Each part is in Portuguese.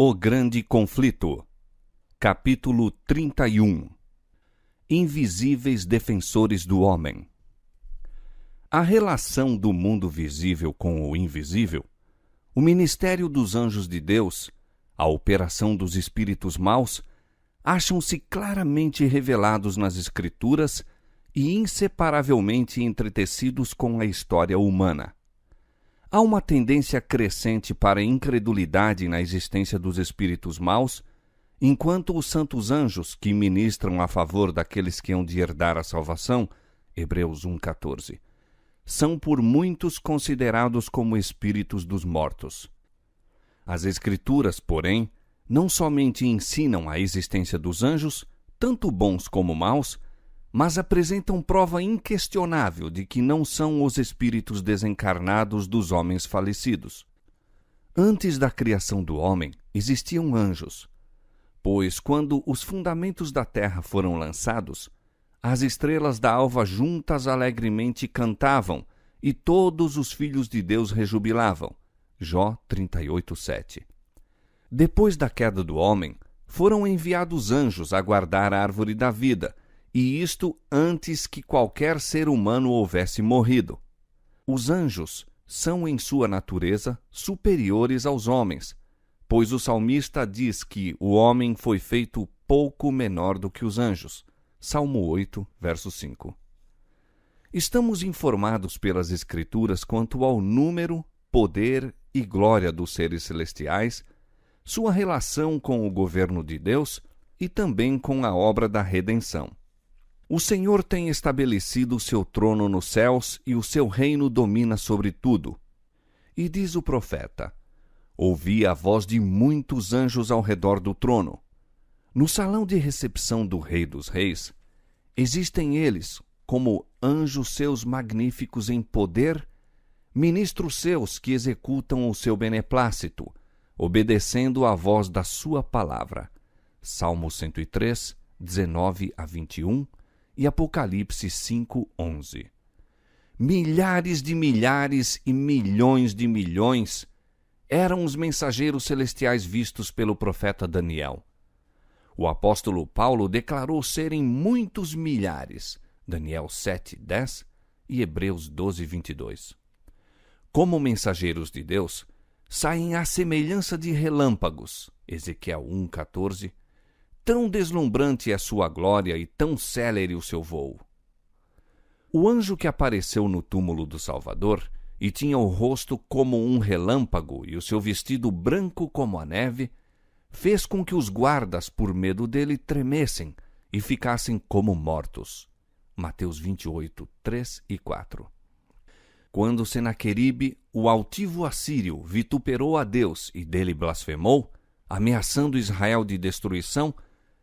O Grande Conflito. Capítulo 31. Invisíveis defensores do homem. A relação do mundo visível com o invisível, o ministério dos anjos de Deus, a operação dos espíritos maus, acham-se claramente revelados nas Escrituras e inseparavelmente entretecidos com a história humana. Há uma tendência crescente para a incredulidade na existência dos espíritos maus, enquanto os santos anjos que ministram a favor daqueles que hão de herdar a salvação, Hebreus 1,14, são por muitos considerados como espíritos dos mortos. As Escrituras, porém, não somente ensinam a existência dos anjos, tanto bons como maus, mas apresentam prova inquestionável de que não são os espíritos desencarnados dos homens falecidos. Antes da criação do homem, existiam anjos, pois quando os fundamentos da terra foram lançados, as estrelas da alva juntas alegremente cantavam, e todos os filhos de Deus rejubilavam. Jó 38:7. Depois da queda do homem, foram enviados anjos a guardar a árvore da vida, e isto antes que qualquer ser humano houvesse morrido. Os anjos são, em sua natureza, superiores aos homens, pois o salmista diz que o homem foi feito pouco menor do que os anjos. Salmo 8, verso 5. Estamos informados pelas Escrituras quanto ao número, poder e glória dos seres celestiais, sua relação com o governo de Deus e também com a obra da redenção. O Senhor tem estabelecido o seu trono nos céus e o seu reino domina sobre tudo. E diz o profeta: ouvi a voz de muitos anjos ao redor do trono. No salão de recepção do Rei dos Reis, existem eles, como anjos seus magníficos em poder, ministros seus que executam o seu beneplácito, obedecendo à voz da sua palavra. Salmo 103, 19-21 e Apocalipse 5, 11. Milhares de milhares e milhões de milhões eram os mensageiros celestiais vistos pelo profeta Daniel. O apóstolo Paulo declarou serem muitos milhares, Daniel 7, 10 e Hebreus 12, 22. Como mensageiros de Deus, saem à semelhança de relâmpagos, Ezequiel 1, 14, tão deslumbrante é sua glória e tão célere o seu vôo. O anjo que apareceu no túmulo do Salvador e tinha o rosto como um relâmpago e o seu vestido branco como a neve, fez com que os guardas, por medo dele, tremessem e ficassem como mortos. Mateus 28, 3 e 4. Quando Senaqueribe, o altivo assírio, vituperou a Deus e dele blasfemou, ameaçando Israel de destruição,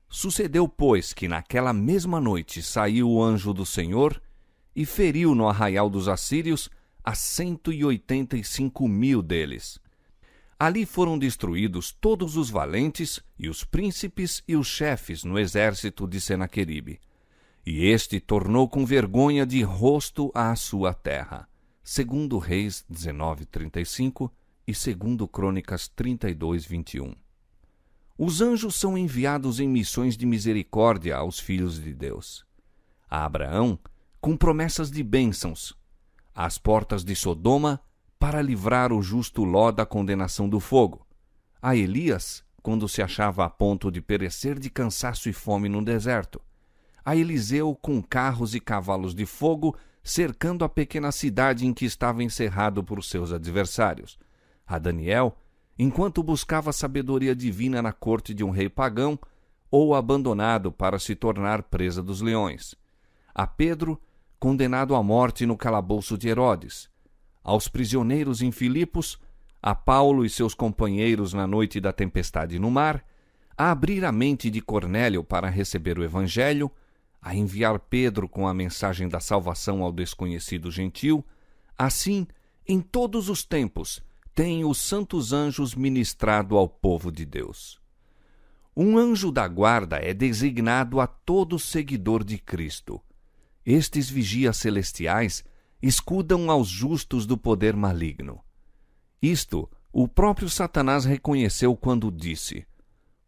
sucedeu, pois, que naquela mesma noite saiu o anjo do Senhor e feriu no arraial dos assírios a 185.000 deles. Ali foram destruídos todos os valentes e os príncipes e os chefes no exército de Senaqueribe. E este tornou com vergonha de rosto à sua terra. 2 Reis 19:35 e 2 Crônicas 32:21. Os anjos são enviados em missões de misericórdia aos filhos de Deus. A Abraão, com promessas de bênçãos. Às portas de Sodoma, para livrar o justo Ló da condenação do fogo. A Elias, quando se achava a ponto de perecer de cansaço e fome no deserto. A Eliseu, com carros e cavalos de fogo, cercando a pequena cidade em que estava encerrado por seus adversários. A Daniel, enquanto buscava sabedoria divina na corte de um rei pagão, ou abandonado para se tornar presa dos leões. A Pedro, condenado à morte no calabouço de Herodes. Aos prisioneiros em Filipos, a Paulo e seus companheiros na noite da tempestade no mar, a abrir a mente de Cornélio para receber o Evangelho, a enviar Pedro com a mensagem da salvação ao desconhecido gentil, assim, em todos os tempos, têm os santos anjos ministrado ao povo de Deus. Um anjo da guarda é designado a todo seguidor de Cristo. Estes vigias celestiais escudam aos justos do poder maligno. Isto O próprio Satanás reconheceu quando disse: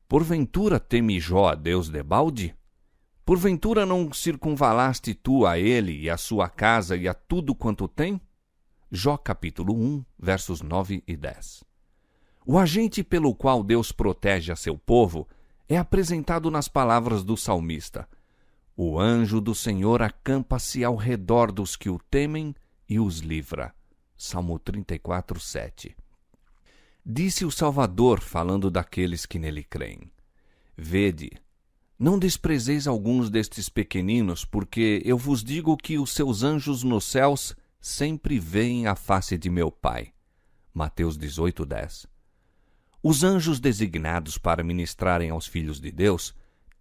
Porventura teme Jó a Deus debalde? Porventura não circunvalaste tu a ele e a sua casa e a tudo quanto tem? Jó capítulo 1, versos 9 e 10. O agente pelo qual Deus protege a seu povo é apresentado nas palavras do salmista: O anjo do Senhor acampa-se ao redor dos que o temem e os livra. Salmo 34, 7. Disse o Salvador, falando daqueles que nele creem: Vede, não desprezeis alguns destes pequeninos, porque eu vos digo que os seus anjos nos céus sempre veem a face de meu Pai. Mateus 18, 10. Os anjos designados para ministrarem aos filhos de Deus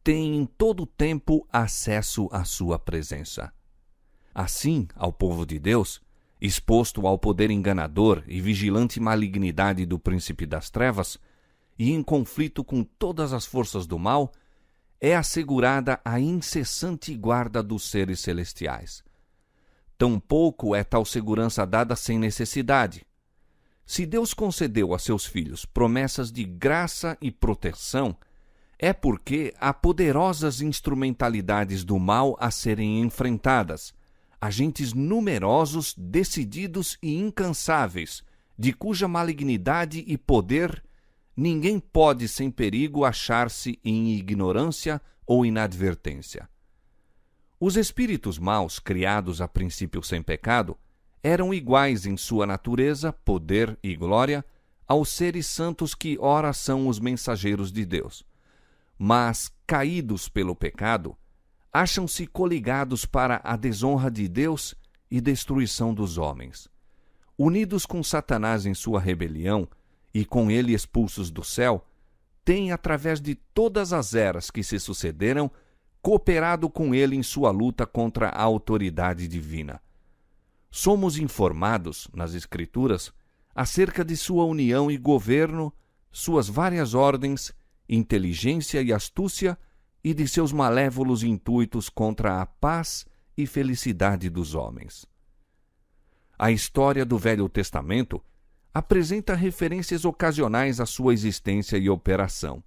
têm em todo o tempo acesso à sua presença. Assim, ao povo de Deus, exposto ao poder enganador e vigilante malignidade do príncipe das trevas, e em conflito com todas as forças do mal, é assegurada a incessante guarda dos seres celestiais. Tampouco é tal segurança dada sem necessidade. Se Deus concedeu a seus filhos promessas de graça e proteção, é porque há poderosas instrumentalidades do mal a serem enfrentadas, agentes numerosos, decididos e incansáveis, de cuja malignidade e poder ninguém pode sem perigo achar-se em ignorância ou inadvertência. Os espíritos maus, criados a princípio sem pecado, eram iguais em sua natureza, poder e glória aos seres santos que ora são os mensageiros de Deus. Mas, caídos pelo pecado, acham-se coligados para a desonra de Deus e destruição dos homens. Unidos com Satanás em sua rebelião e com ele expulsos do céu, têm, através de todas as eras que se sucederam, cooperado com ele em sua luta contra a autoridade divina. Somos informados, nas Escrituras, acerca de sua união e governo, suas várias ordens, inteligência e astúcia, e de seus malévolos intuitos contra a paz e felicidade dos homens. A história do Velho Testamento apresenta referências ocasionais à sua existência e operação.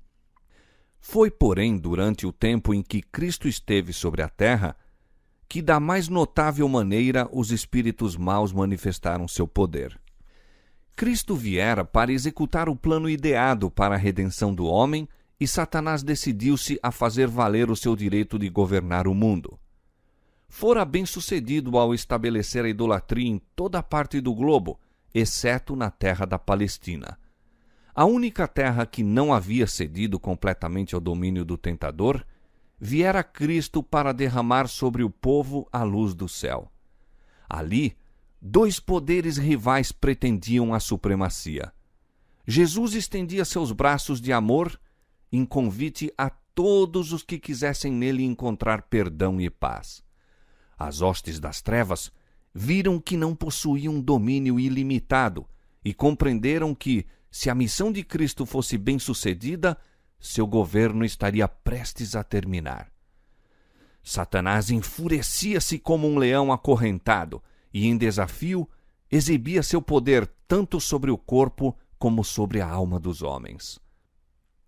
Foi, porém, durante o tempo em que Cristo esteve sobre a terra, que da mais notável maneira os espíritos maus manifestaram seu poder. Cristo viera para executar o plano ideado para a redenção do homem, e Satanás decidiu-se a fazer valer o seu direito de governar o mundo. Fora bem-sucedido ao estabelecer a idolatria em toda a parte do globo, exceto na terra da Palestina. A única terra que não havia cedido completamente ao domínio do tentador, viera Cristo para derramar sobre o povo a luz do céu. Ali, dois poderes rivais pretendiam a supremacia. Jesus estendia seus braços de amor em convite a todos os que quisessem nele encontrar perdão e paz. As hostes das trevas viram que não possuíam domínio ilimitado e compreenderam que, se a missão de Cristo fosse bem-sucedida, seu governo estaria prestes a terminar. Satanás enfurecia-se como um leão acorrentado e, em desafio, exibia seu poder tanto sobre o corpo como sobre a alma dos homens.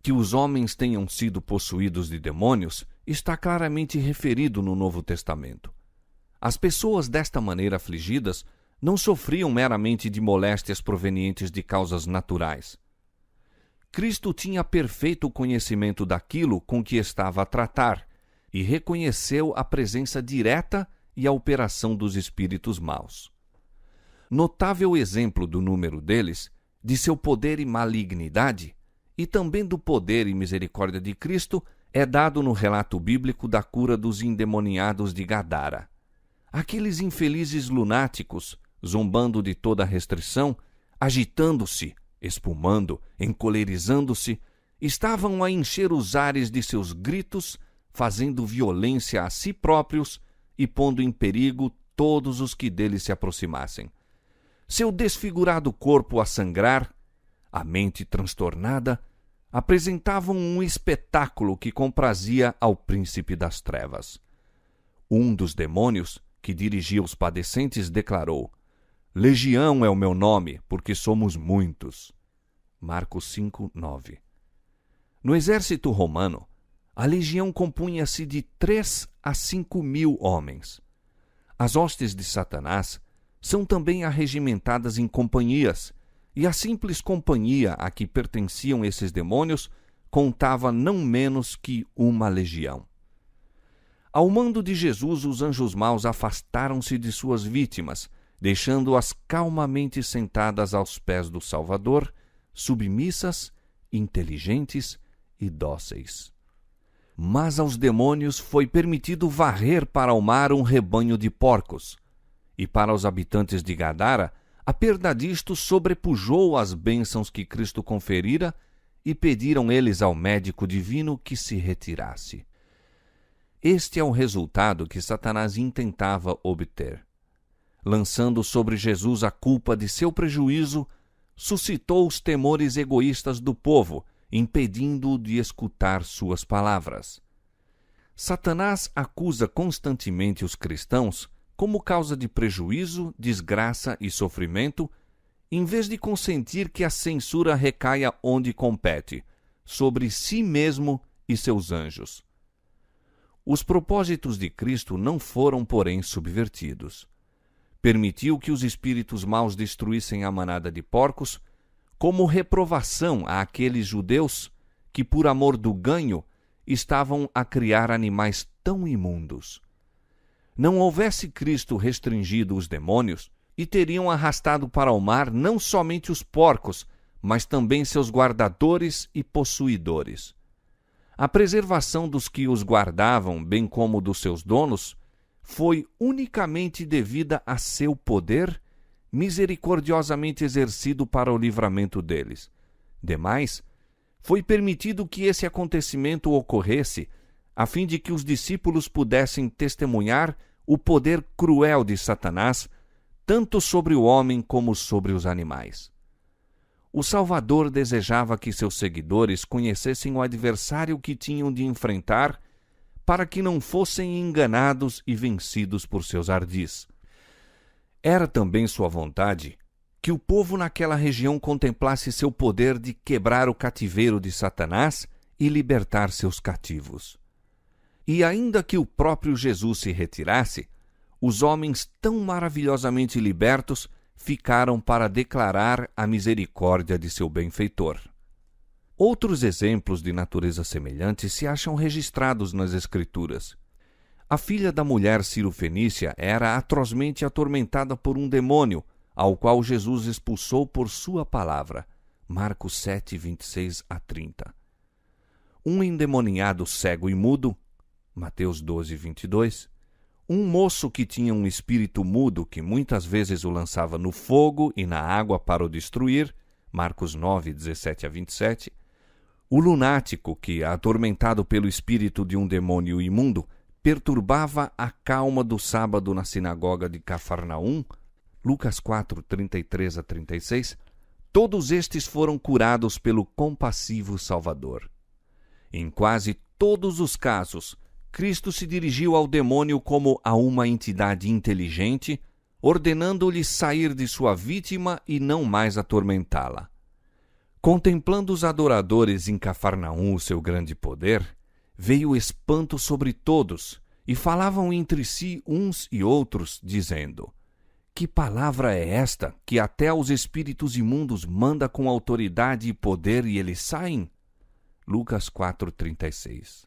Que os homens tenham sido possuídos de demônios está claramente referido no Novo Testamento. As pessoas desta maneira afligidas não sofriam meramente de moléstias provenientes de causas naturais. Cristo tinha perfeito conhecimento daquilo com que estava a tratar e reconheceu a presença direta e a operação dos espíritos maus. Notável exemplo do número deles, de seu poder e malignidade, e também do poder e misericórdia de Cristo, é dado no relato bíblico da cura dos endemoniados de Gadara. Aqueles infelizes lunáticos, zombando de toda restrição, agitando-se, espumando, encolerizando-se, estavam a encher os ares de seus gritos, fazendo violência a si próprios e pondo em perigo todos os que deles se aproximassem. Seu desfigurado corpo a sangrar, a mente transtornada, apresentavam um espetáculo que comprazia ao príncipe das trevas. Um dos demônios, que dirigia os padecentes, declarou: Legião é o meu nome, porque somos muitos. Marcos 5:9. No exército romano, a legião compunha-se de 3 a 5 mil homens. As hostes de Satanás são também arregimentadas em companhias, e a simples companhia a que pertenciam esses demônios contava não menos que uma legião. Ao mando de Jesus, os anjos maus afastaram-se de suas vítimas, deixando-as calmamente sentadas aos pés do Salvador, submissas, inteligentes e dóceis. Mas aos demônios foi permitido varrer para o mar um rebanho de porcos, e para os habitantes de Gadara, a perda disto sobrepujou as bênçãos que Cristo conferira, e pediram eles ao médico divino que se retirasse. Este é o resultado que Satanás intentava obter. Lançando sobre Jesus a culpa de seu prejuízo, suscitou os temores egoístas do povo, impedindo-o de escutar suas palavras. Satanás acusa constantemente os cristãos como causa de prejuízo, desgraça e sofrimento, em vez de consentir que a censura recaia onde compete, sobre si mesmo e seus anjos. Os propósitos de Cristo não foram, porém, subvertidos. Permitiu que os espíritos maus destruíssem a manada de porcos, como reprovação àqueles judeus que, por amor do ganho, estavam a criar animais tão imundos. Não houvesse Cristo restringido os demônios, e teriam arrastado para o mar não somente os porcos, mas também seus guardadores e possuidores. A preservação dos que os guardavam, bem como dos seus donos, foi unicamente devida a seu poder, misericordiosamente exercido para o livramento deles. Demais, foi permitido que esse acontecimento ocorresse, a fim de que os discípulos pudessem testemunhar o poder cruel de Satanás, tanto sobre o homem como sobre os animais. O Salvador desejava que seus seguidores conhecessem o adversário que tinham de enfrentar, para que não fossem enganados e vencidos por seus ardis. Era também sua vontade que o povo naquela região contemplasse seu poder de quebrar o cativeiro de Satanás e libertar seus cativos. E ainda que o próprio Jesus se retirasse, os homens tão maravilhosamente libertos ficaram para declarar a misericórdia de seu benfeitor. Outros exemplos de natureza semelhante se acham registrados nas Escrituras. A filha da mulher cirofenícia era atrozmente atormentada por um demônio, ao qual Jesus expulsou por sua palavra. Marcos 7, 26 a 30. Um endemoniado cego e mudo. Mateus 12, 22. Um moço que tinha um espírito mudo que muitas vezes o lançava no fogo e na água para o destruir. Marcos 9, 17 a 27. O lunático que, atormentado pelo espírito de um demônio imundo, perturbava a calma do sábado na sinagoga de Cafarnaum. Lucas 4, 33 a 36. Todos estes foram curados pelo compassivo Salvador. Em quase todos os casos, Cristo se dirigiu ao demônio como a uma entidade inteligente, ordenando-lhe sair de sua vítima e não mais atormentá-la. Contemplando os adoradores em Cafarnaum o seu grande poder, veio espanto sobre todos, e falavam entre si uns e outros, dizendo: Que palavra é esta, que até aos espíritos imundos manda com autoridade e poder e eles saem? Lucas 4:36.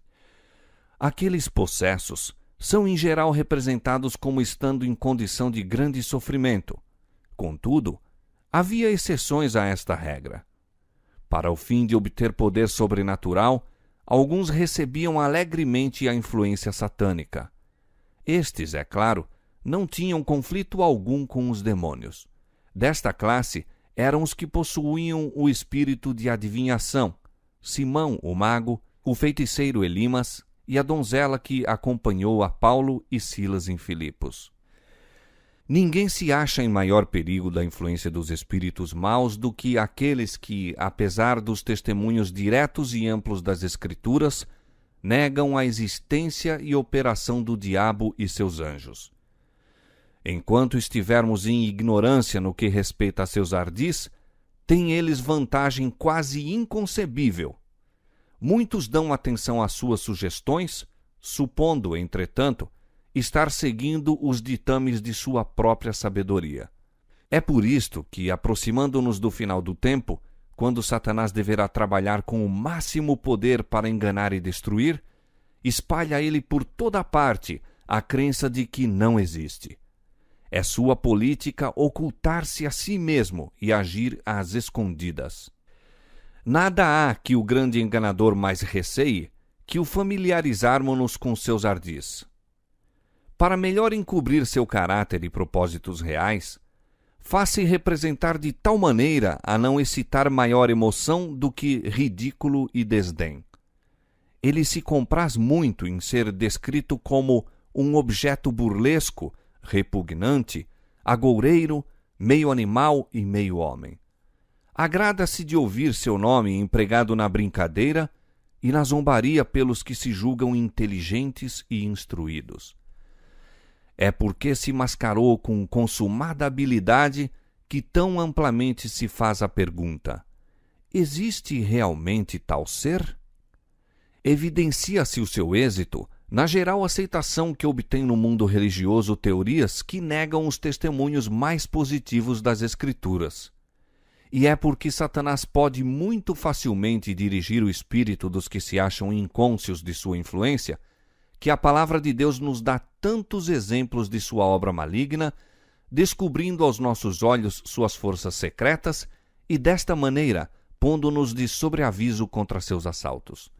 Aqueles possessos são em geral representados como estando em condição de grande sofrimento. Contudo, havia exceções a esta regra. Para o fim de obter poder sobrenatural, alguns recebiam alegremente a influência satânica. Estes, é claro, não tinham conflito algum com os demônios. Desta classe eram os que possuíam o espírito de adivinhação, Simão, o mago, o feiticeiro Elimas e a donzela que acompanhou a Paulo e Silas em Filipos. Ninguém se acha em maior perigo da influência dos espíritos maus do que aqueles que, apesar dos testemunhos diretos e amplos das Escrituras, negam a existência e operação do diabo e seus anjos. Enquanto estivermos em ignorância no que respeita a seus ardis, têm eles vantagem quase inconcebível. Muitos dão atenção às suas sugestões, supondo, entretanto, estar seguindo os ditames de sua própria sabedoria. É por isto que, aproximando-nos do final do tempo, quando Satanás deverá trabalhar com o máximo poder para enganar e destruir, espalha ele por toda parte a crença de que não existe. É sua política ocultar-se a si mesmo e agir às escondidas. Nada há que o grande enganador mais receie que o familiarizarmos-nos com seus ardis. Para melhor encobrir seu caráter e propósitos reais, faz-se representar de tal maneira a não excitar maior emoção do que ridículo e desdém. Ele se compraz muito em ser descrito como um objeto burlesco, repugnante, agoureiro, meio animal e meio homem. Agrada-se de ouvir seu nome empregado na brincadeira e na zombaria pelos que se julgam inteligentes e instruídos. É porque se mascarou com consumada habilidade que tão amplamente se faz a pergunta: existe realmente tal ser? Evidencia-se o seu êxito na geral aceitação que obtém no mundo religioso teorias que negam os testemunhos mais positivos das Escrituras. E é porque Satanás pode muito facilmente dirigir o espírito dos que se acham incônscios de sua influência, que a palavra de Deus nos dá tantos exemplos de sua obra maligna, descobrindo aos nossos olhos suas forças secretas e, desta maneira, pondo-nos de sobreaviso contra seus assaltos.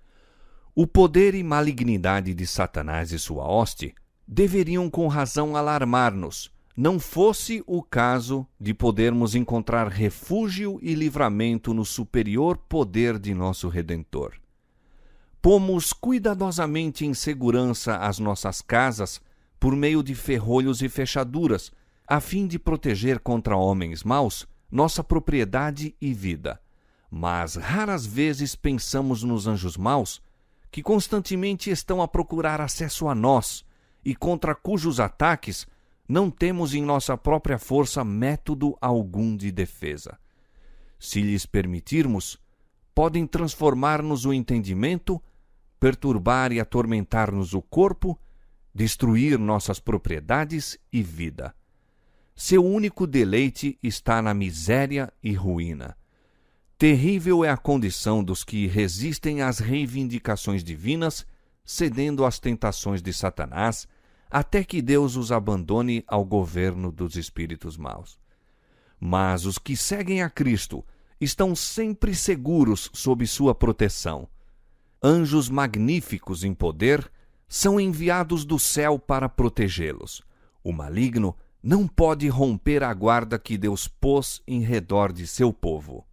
O poder e malignidade de Satanás e sua hoste deveriam com razão alarmar-nos, não fosse o caso de podermos encontrar refúgio e livramento no superior poder de nosso Redentor. Pomos cuidadosamente em segurança as nossas casas por meio de ferrolhos e fechaduras, a fim de proteger contra homens maus nossa propriedade e vida. Mas raras vezes pensamos nos anjos maus, que constantemente estão a procurar acesso a nós e contra cujos ataques não temos em nossa própria força método algum de defesa. Se lhes permitirmos, podem transformar-nos o entendimento, perturbar e atormentar-nos o corpo, destruir nossas propriedades e vida. Seu único deleite está na miséria e ruína. Terrível é a condição dos que resistem às reivindicações divinas, cedendo às tentações de Satanás, até que Deus os abandone ao governo dos espíritos maus. Mas os que seguem a Cristo estão sempre seguros sob sua proteção. Anjos magníficos em poder são enviados do céu para protegê-los. O maligno não pode romper a guarda que Deus pôs em redor de seu povo.